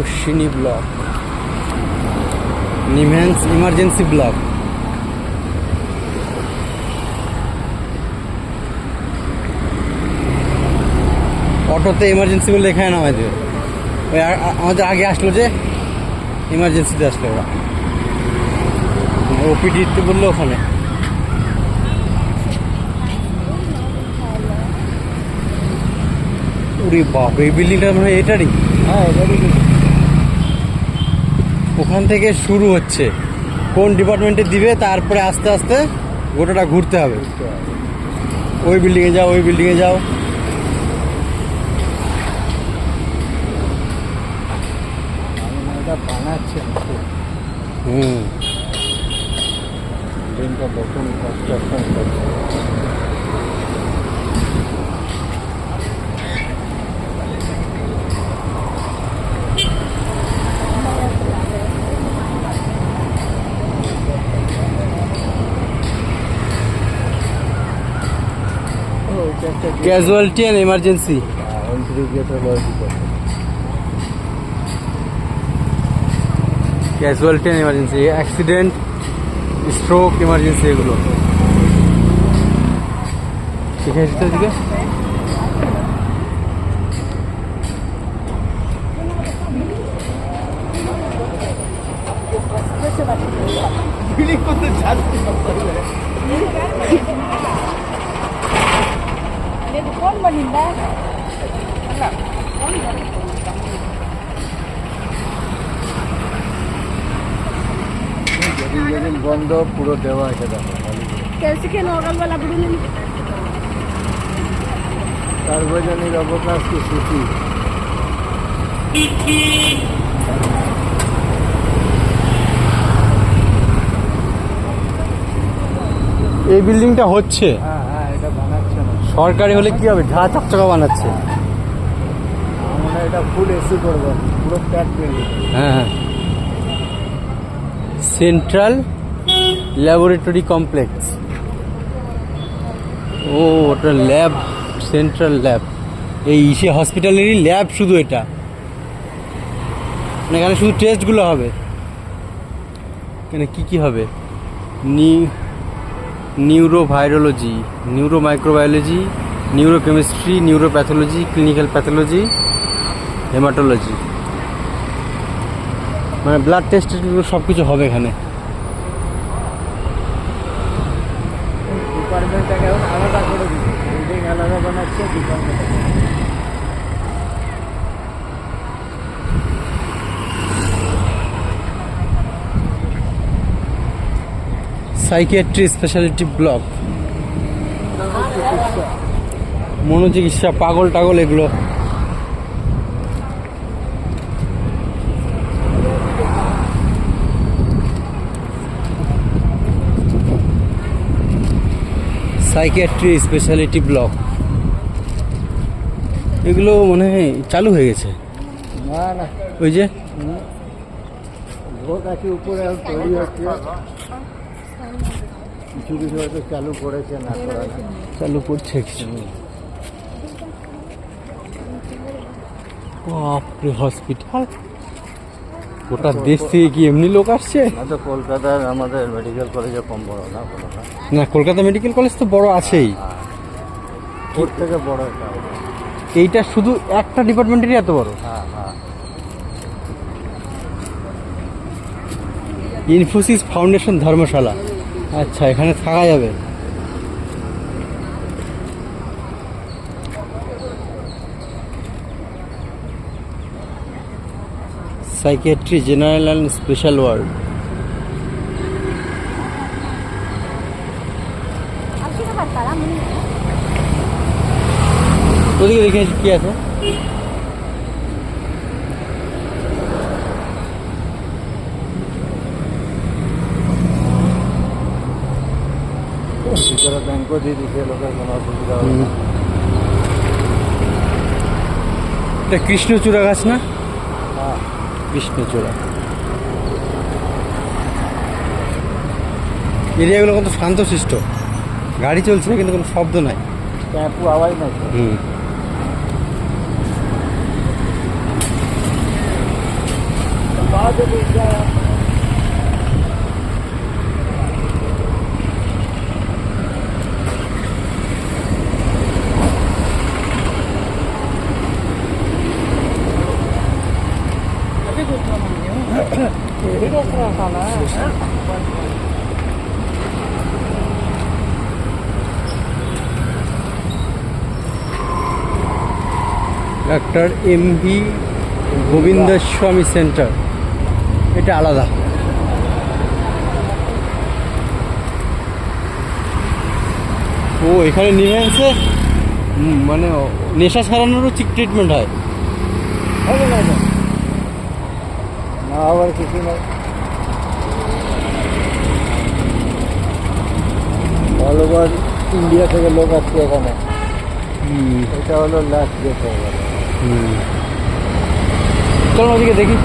Ashwini block, NIMHANS emergency block. অটোতে emergency বলে এখানে নামাই দেবে। ওই আমাদের আগে আসলো যে ইমার্জেন্সিতে আসলো ওরা, ওপিডিতে বললো ওখানে। ওরে বাপ, এই বিল্ডিংটা মনে হয় এটারই। হ্যাঁ, এটারই। ওখান থেকে শুরু হচ্ছে, কোন ডিপার্টমেন্টে দিবে তারপরে আস্তে আস্তে গোটাটা ঘুরতে হবে। ওই বিল্ডিংয়ে যাও, ওই বিল্ডিংয়ে যাও। এটা বানাচ্ছে বিল্ডিংটা নতুন কনস্ট্রাকশন করছে। Casualty and emergency. Casualty and emergency, accident, stroke, emergency এগুলো। ঠিক আছে, দিকে যেদিন বন্ধ পুরো দেওয়া এটা দেখো। সার্বজনীন অবকাশ কি ছুটি। এই বিল্ডিংটা হচ্ছে। হ্যাঁ হ্যাঁ, এটা বানাচ্ছে না। সরকারি হলে কি হবে, ঝাঁ চকচকা বানাচ্ছে। আমরা এটা ফুল এসি করবো, পুরো প্যাক বিল্ডিং। হ্যাঁ হ্যাঁ, সেন্ট্রাল ল্যাবরেটরি কমপ্লেক্স। ও, ওটা ল্যাব, সেন্ট্রাল ল্যাব। এই ইসে হসপিটালেরই ল্যাব শুধু এটা, মানে এখানে শুধু টেস্টগুলো হবে। এখানে কী কী হবে, neurovirology, neuro microbiology, neurochemistry, neuropathology, clinical pathology, haematology, মানে ব্লাড টেস্ট সব কিছু হবে এখানে। ডিপার্টমেন্টটাকে এখন আলাদা করে দিচ্ছে, বিল্ডিং আলাদা বানাচ্ছে, ডিপার্টমেন্ট। সাইকিয়াট্রি স্পেশালিটি ব্লক, মনোচিকিৎসা, পাগল টাগল এগুলো। সাইকিয়াট্রি স্পেশালিটি ব্লক, এগুলো মনে হয় চালু হয়ে গেছে। না না, ওই যে ভোট আছে উপরে, আর তৈরি হচ্ছে, কিছু কিছু হয়তো চালু করেছে, না করা না। চালু করছে কিছু। বাপরে, হসপিটাল, গোটা দেশ থেকে কি এমনি লোক আসছে? না তো কলকাতার আমাদের মেডিকেল কলেজে কম বড় না, বড় না। না, কলকাতা মেডিকেল কলেজ তো বড় আছেই, ওর থেকে বড় এটা। এইটা শুধু একটা ডিপার্টমেন্টেরই এত বড়। হ্যাঁ হ্যাঁ, ইনফোসিস ফাউন্ডেশন ধর্মশালা। আচ্ছা, এখানে থাকা যাবে। Psychiatry general and special ward. ওদিকে দেখে কি আছে। ভিতরে ব্যাংকও দিয়ে দিচ্ছে, লোকের কোনো অসুবিধা হবে না। এটা কৃষ্ণচূড়া গাছ না? হ্যাঁ, কৃষ্ণচূড়া। এরিয়াগুলো কত শান্তশিষ্ট, গাড়ি চলছে কিন্তু কোনো শব্দ নাই। টেম্পু আওয়াজ নাই তো। ডাক্তার এমভি গোবিন্দস্বামী সেন্টার, এটা আলাদা। ও এখানে নিমেন্সে মানে নেশা সারানোরও ট্রিটমেন্ট হয়। হবে না এটা? না আবার কিছু নাই, অল ওভার ইন্ডিয়া থেকে লোক আসছে এখানে। এটা হলো লাস্ট ডেট হয়ে গেল। চলো ওদিকে দেখি।